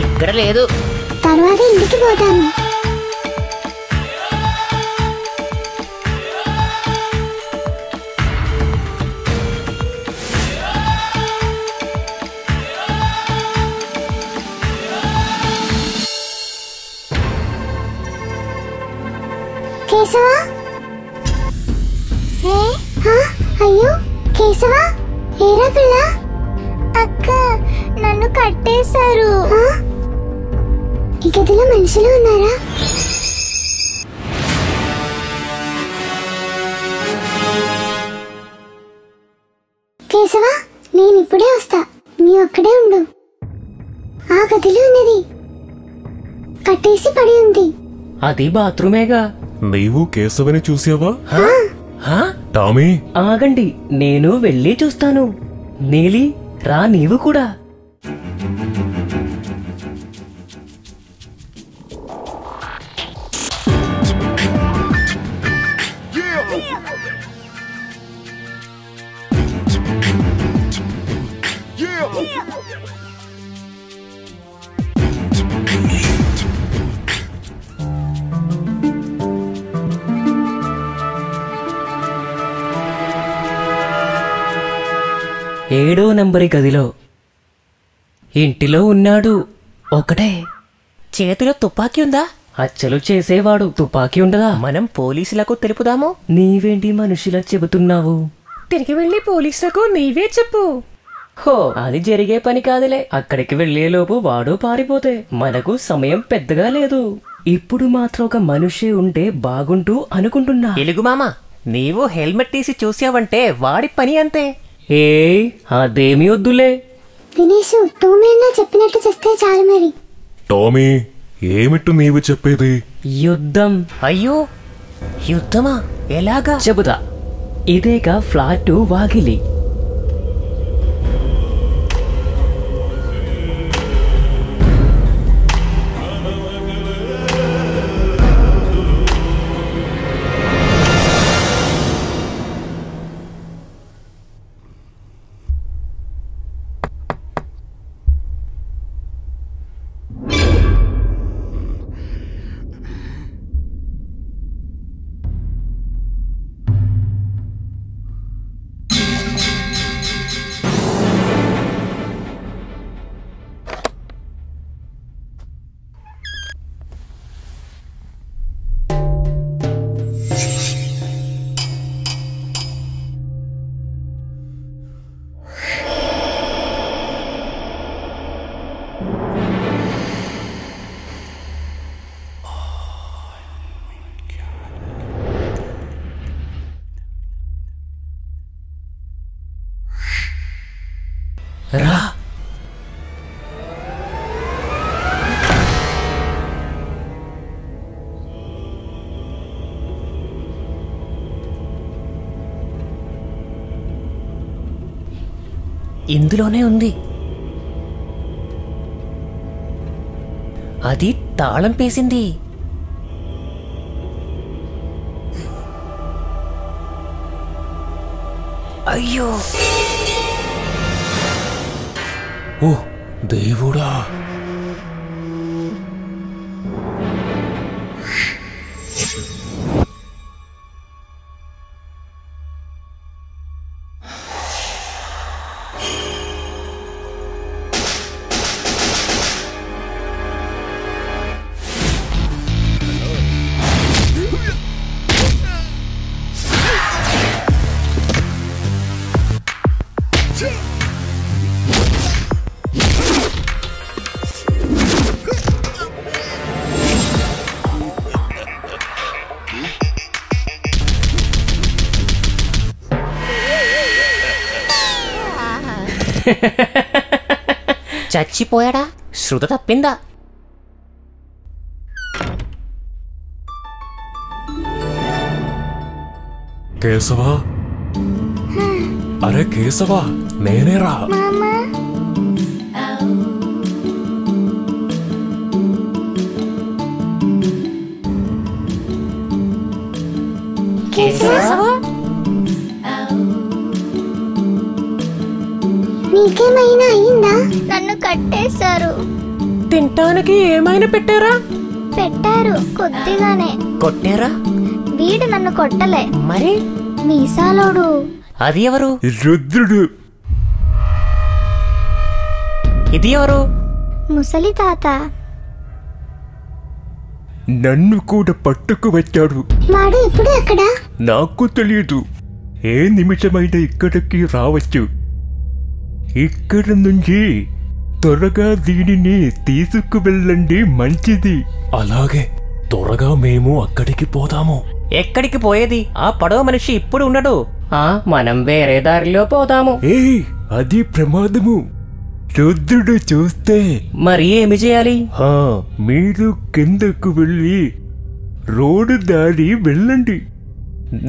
ఇక్కడ లేదు. తర్వాత ఇంటికి పోతాము. కేశవా? అయ్యో కేశవా, ఏరా పిల్ల? అక్క, నన్ను కట్టేశారు. ఈ గదిలో మనుషులు ఉన్నారా? కేశవా, నేను ఇప్పుడే వస్తా, నీ ఒక్కడే ఉండు. ఆ గదిలో ఉన్నది కట్టేసి పడి ఉంది. అది బాత్రూమేగా. నీవు కేశవని చూసావా? టామీ, ఆగండి, నేను వెళ్ళి చూస్తాను. నీలి, రా నీవు కూడా. ఏడో నంబరి గదిలో ఇంటిలో ఉన్నాడు. ఒకటే. చేతిలో తుపాకీ ఉందా? హత్యలు చేసేవాడు. తుపాకీ ఉండదా? మనం పోలీసులకు తెలుపుదాము. నీవేంటి మనుషులా చెబుతున్నావు? తిరిగి వెళ్ళి పోలీసులకు నీవే చెప్పు. హో, అది జరిగే పని కాదులే. అక్కడికి వెళ్లేలోపు వాడు పారిపోతే మనకు సమయం పెద్దగా లేదు. ఇప్పుడు మాత్రం ఒక మనిషి ఉంటే బాగుంటూ అనుకుంటున్నా. ఎలుగు మామ, నీవు హెల్మెట్ తీసి చూసావంటే వాడి పని అంతే. ఏ అదేమీ వద్దులే. దినేష్, టోమీ చెప్పినట్టు చేస్తే చాలు. మరి టామీ, ఏమిట్టు నీవు చెప్పేది? యుద్ధం. అయ్యో, యుద్ధమా? ఎలాగా? చెబుతా. ఇదేగా ఫ్లాట్ వాకిలి. రా. ఇందులోనే ఉంది. అది తాళం పేసింది. అయ్యో, ఓ దేవుడా! చచ్చిపోయాడా? శృత తప్పిందా? కేశవా, అరే కేశవా, నేనేరా. నీకేమైనా అయిందా? నన్ను కట్టేశారు. తినటానికి ఏమైనా పెట్టారా? పెట్టారు, కొద్దిగానే. కొట్టారా? వీడు నన్ను కొట్టలే. మరి మీసాలోడు. అది ఎవరు? రుద్రుడు. ఇది ఎవరు? ముసలి తాత. నన్ను కూడా పట్టుకు వచ్చాడు. వాడు ఇప్పుడు ఎక్కడ? నాకు తెలియదు. ఏ నిమిషమైనా ఇక్కడికి రావచ్చు. ఇక్కడ నుంచి త్వరగా దీనిని తీసుకువెళ్ళండి, మంచిది. అలాగే, త్వరగా మేము అక్కడికి పోదాము. ఎక్కడికి పోయేది? ఆ పడవ మనిషి ఇప్పుడు ఉండడు. మనం వేరే దారిలో పోదాము. అది ప్రమాదము. రుద్రుడు చూస్తే. మరి ఏమి చేయాలి? మీరు కిందకు వెళ్ళి రోడ్డు దారి వెళ్ళండి.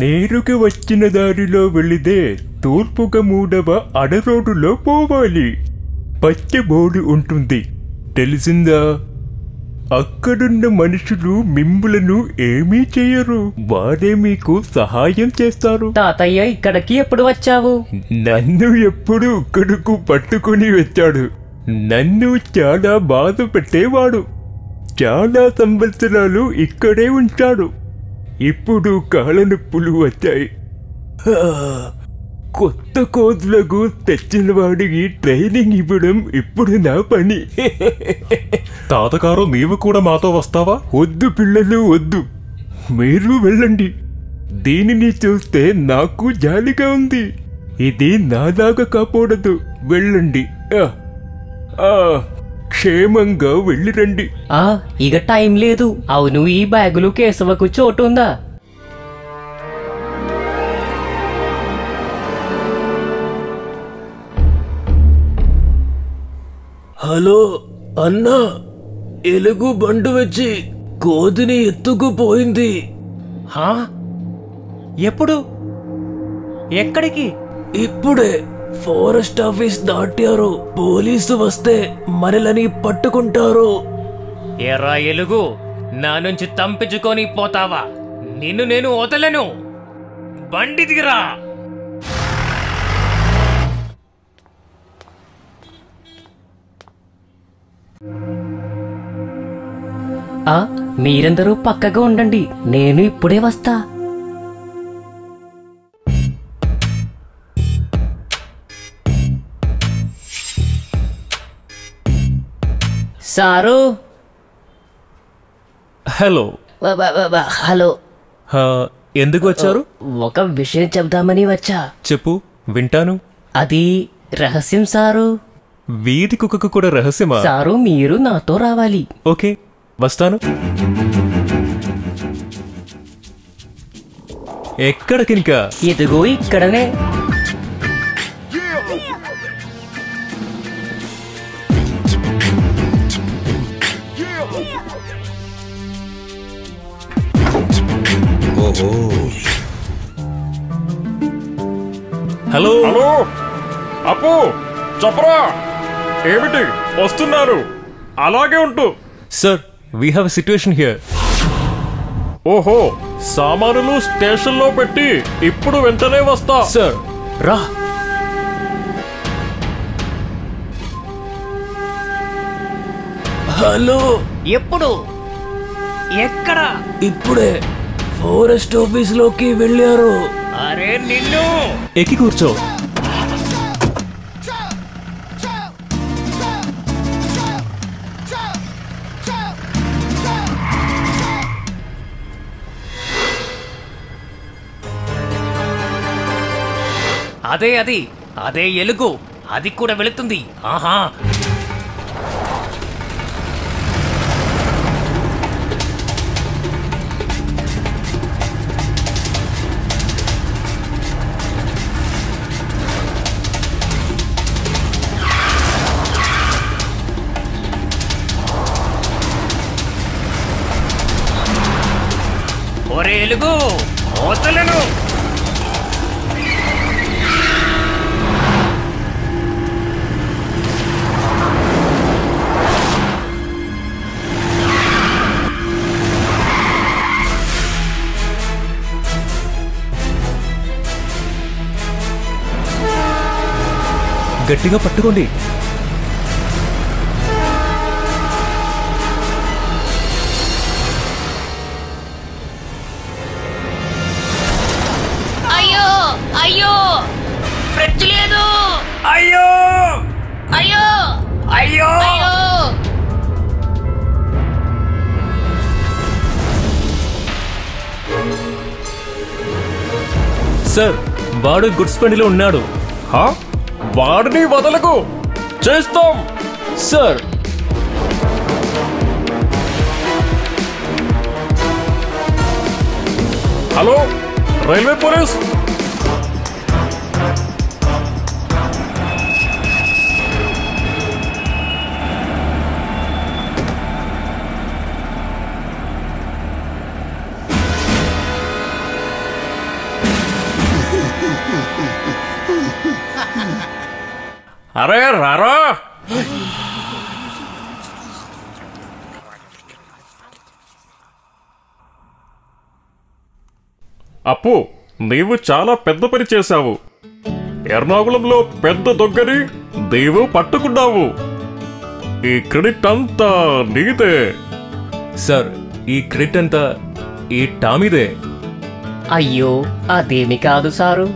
నేరుగా వచ్చిన దారిలో వెళితే తూర్పుగా 3వ అడరోడ్డులో పోవాలి. పచ్చ బోర్డు ఉంటుంది, తెలిసిందా? అక్కడున్న మనుషులు మిమ్ములను ఏమీ చేయరు. వారే మీకు సహాయం చేస్తారు. తాతయ్య, ఇక్కడికి ఎప్పుడు వచ్చావు? నన్ను ఎప్పుడు ఇక్కడకు పట్టుకుని వచ్చాడు. నన్ను చాలా బాధ పెట్టేవాడు. చాలా సంవత్సరాలు ఇక్కడే ఉంటాడు. ఇప్పుడు కాళ్ళ నొప్పులు వచ్చాయి. కొత్త కోతులకు తెచ్చిన వాడికి ట్రైనింగ్ ఇవ్వడం ఇప్పుడు నా పని. తాతగారు, నీవు కూడా మాతో వస్తావా? వద్దు పిల్లలు, వద్దు. మీరు వెళ్ళండి. దీనిని చూస్తే నాకు జాలిగా ఉంది. ఇది నాదాగా కాకూడదు. వెళ్ళండి. క్షేమంగా వెళ్ళిరండి. ఇక టైం లేదు. అవును, ఈ బ్యాగులు కేశవకు చోటుందా? హలో అన్నా, ఎలుగు బండు వచ్చి కోతిని ఎత్తుకుపోయింది. ఎప్పుడు? ఎక్కడికి? ఇప్పుడే ఫారెస్ట్ ఆఫీస్ దాటారు. పోలీసు వస్తే మనలని పట్టుకుంటారు. ఎరా ఎలుగు, నా నుంచి తప్పించుకొని పోతావా? నిన్ను నేను వదలను. బండి దిగిరా. మీరందరూ పక్కగా ఉండండి, నేను ఇప్పుడే వస్తా. సారు. హలో. హలో. ఎందుకు వచ్చారు? ఒక విషయం చెప్దామని వచ్చా. చెప్పు, వింటాను. అది రహస్యం సారు. వీధి కుక్కకు కూడా రహస్యమా? సారు, మీరు నాతో రావాలి. ఓకే, వస్తాను. ఎక్కడికింకా? ఇదిగో ఇక్కడనే. హలో. హలో అప్పు, చెప్పరా ఏమిటి వస్తున్నారు అలాగే ఉంటూ sir we have a situation here. ఓహో సామానులు స్టేషన్లో పెట్టి ఇప్పుడు వెంటనే వస్తా. సార్ రా. హలో, ఎప్పుడు ఎక్కడ? ఇప్పుడే ఫారెస్ట్ ఆఫీస్ లోకి వెళ్ళారు. అరే నిన్ను ఎక్కి కూర్చో. అదే ఎలుగు, అది కూడా వెళుతుంది. ఆహా, ఒరే ఎలుగు వదలను. గట్టిగా పట్టుకోండి. అయ్యో అయ్యో బ్రిడ్జ్ లేదు. అయ్యో అయ్యో అయ్యో అయ్యో. సార్ వాడు గుడ్స్ బండిలో ఉన్నాడు. వాడిని వదలకు, చేస్తాం సార్. హలో రైల్వే పోలీస్, అరే రారా. అప్పు నీవు చాలా పెద్ద పని చేశావు. ఎర్నాకుళంలో పెద్ద దొంగని నీవు పట్టుకున్నావు. ఈ క్రెడిట్ అంతా నీదే. సార్ ఈ క్రెడిట్ అంతా ఈ టామీదే. అయ్యో అదేమి కాదు సారు,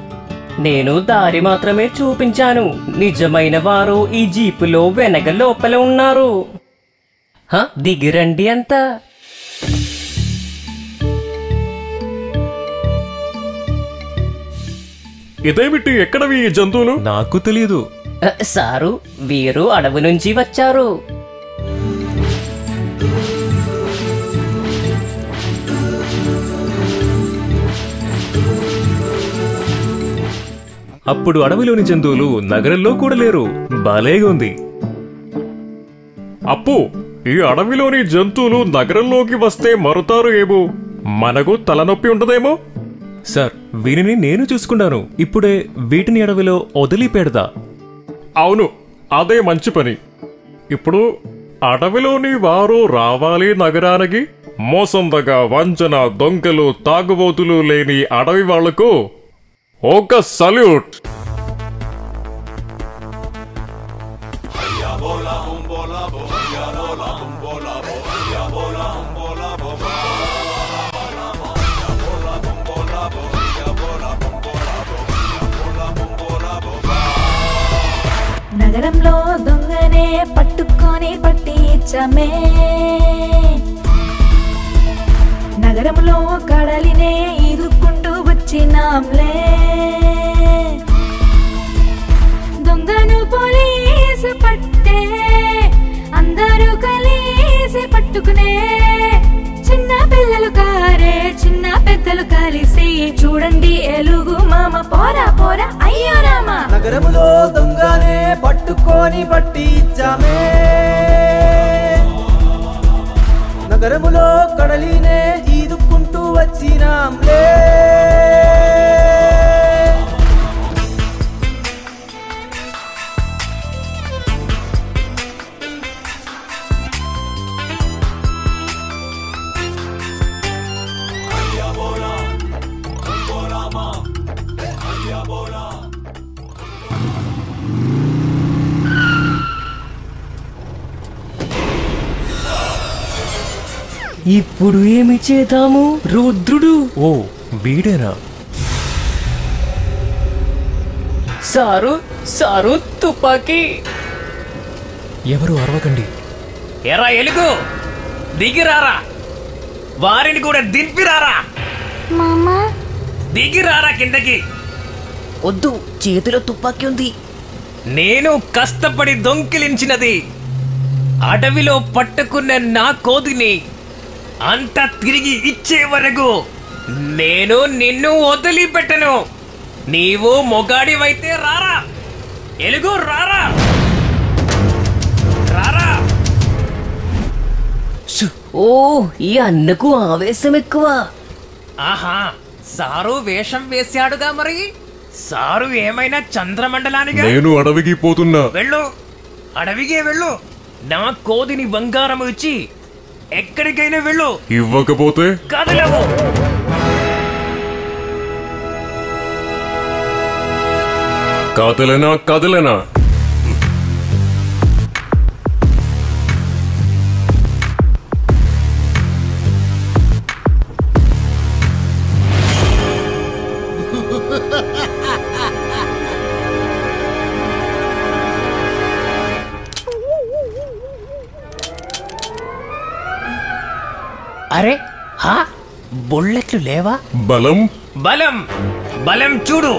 నేను దారి మాత్రమే చూపించాను. నిజమైన వారు ఈ జీపులో వెనక లోపల ఉన్నారు. దిగిరండి అంతా. ఇదేమిటి, ఎక్కడవి ఈ జంతువులు? నాకు తెలియదు సారు, వీరు అడవి నుంచి వచ్చారు. అప్పుడు అడవిలోని జంతువులు నగరంలో కూడా లేరు. భలేగా ఉంది. అప్పు ఈ అడవిలోని జంతువులు నగరంలోకి వస్తే మరుతారు ఏమో, మనకు తలనొప్పి ఉండదేమో. సార్ వీరిని నేను చూసుకున్నాను. ఇప్పుడే వీటిని అడవిలో వదిలి పెడదా. అవును, అదే మంచి పని. ఇప్పుడు అడవిలోని వారు రావాలి నగరానికి. మోసందగా వంచన, దొంగలు, తాగుబోతులు లేని అడవి వాళ్లకు ఒక సల్యూట్. నగరంలో దొంగనే పట్టుకొని పట్టి ఇచ్చమే. నగరంలో కడలినే ఈదుకుంటూ వచ్చినాంలే. దొంగను పోలీసు పట్టే, అందరూ కలిసి పట్టుకునే. చిన్న పిల్లలు కారే, చిన్న పెద్దలు కలిసి చూడండి ఎలుగు మామ పోరా పోరా అయ్యో రామా. నగరములో దొంగనే పట్టుకొని పట్టి ఇచ్చామే. నగరములో కడలినే ఈదుకుంటూ వచ్చినాంలే. ఇప్పుడు ఏమి చేద్దాము రుద్రుడు? ఓ వీడేనా? సారు తుపాకీ. ఎవరు అరవకండి. ఎరా ఎలుగు, దిగిరారా, వారిని కూడా దింపిరారా. మామా దిగిరారా కిందకి. వద్దు, చేతిలో తుపాకీ ఉంది. నేను కష్టపడి దొంకిలించినది, అడవిలో పట్టుకున్న నా కోదిని అంతా తిరిగి ఇచ్చే వరకు నేను నిన్ను వదిలిపెట్టను. నీవు మొగాడివైతే రారా ఎలుగు, రారా రారా. ఓ, ఈ అన్నకు ఆవేశం ఎక్కువ. ఆహా, సారు వేషం వేశాడుగా. మరి సారు ఏమైనా చంద్రమండలానిగా? నేను అడవికి పోతున్నా. వెళ్ళు, అడవికే వెళ్ళు. నా కోదిని బంగారం ఇచ్చి ఎక్కడికైనా వెళ్ళు. ఇవ్వకపోతే కదలవు. కదలనా అరే హా, బుల్లెట్లు లేవా? బలం బలం బలం చూడు.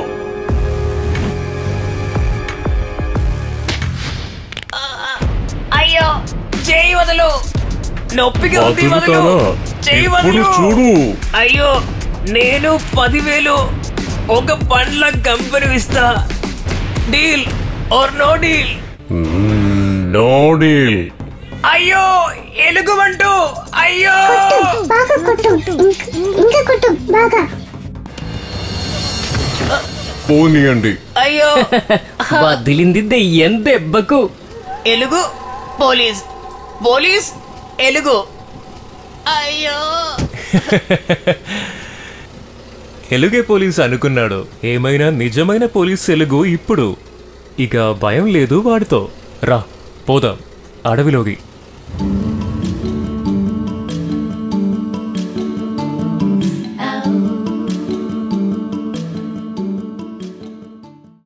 అయ్యో, చేయి వదలు, నొప్పిగా ఉంది, వదలు, చేయి వదలు. చూడు. అయ్యో, నేను 10,000 ఒక పండ్ల కంపెనీ ఇస్తా. Deal or no deal? No deal. అయ్యో, ఎలుగుబంటు, అయ్యో. బాగా కొట్టు, ఇంకా కొట్టు బాగా. పోనీయండి. అయ్యో, వదిలింది దెయ్యం దెబ్బకు. ఎలుగు, పోలీస్, పోలీస్, ఎలుగు. అయ్యో. ఎలుగే పోలీస్ అనుకున్నాడు. ఏమైనా నిజమైన పోలీస్ ఎలుగు ఇప్పుడు. ఇక భయం లేదు వాడితో. రా పోదాం అడవిలోకి.